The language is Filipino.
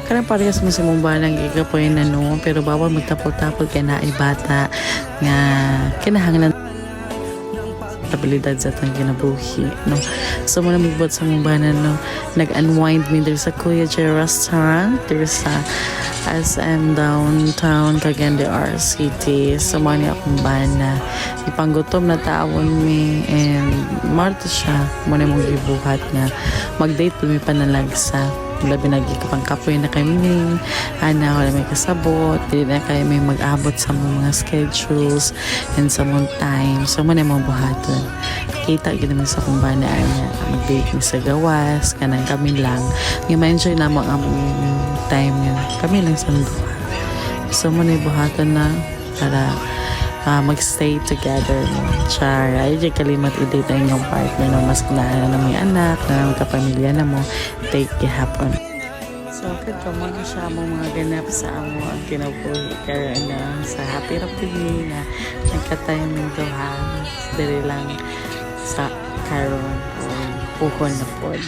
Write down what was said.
Karang parehas mo sa mong balang igapoy na no, pero bawal magtapol-tapol kay na bata nga kinahanglan abilidad sa atong kinabuhi, no. So muna migbot sa mong banan, no, nag-unwind mi there sa Kuya J restaurant there sa SM downtown Cagayan de Oro City. So muna akong bana ipanggutom na taon mi and marto siya muna mong gibuhat nga mag-date po mi panalagsa labi nagikapang kapoy na kami ana wala may kasabot di na kayo may mag-abot sa mga schedules and sa mga time. So muna mong buhaton kita gid naman sa kumbana niya mag-date mi sa gawas kanang kami lang nga ma-enjoy na mo ang time nga kami lang sa duha. So muna buhaton na para mag-stay together mo. Char, ay di kalimat i-date na inyong partner na mas kinaan na may anak, na magkapamilya na mo, take gihapon. So, kaya mo na siya mo mga ganap sa amo ang kinabuhi karon na sa Happy Rapid na nagka-time ng duha dali lang sa karon o puhon na pod.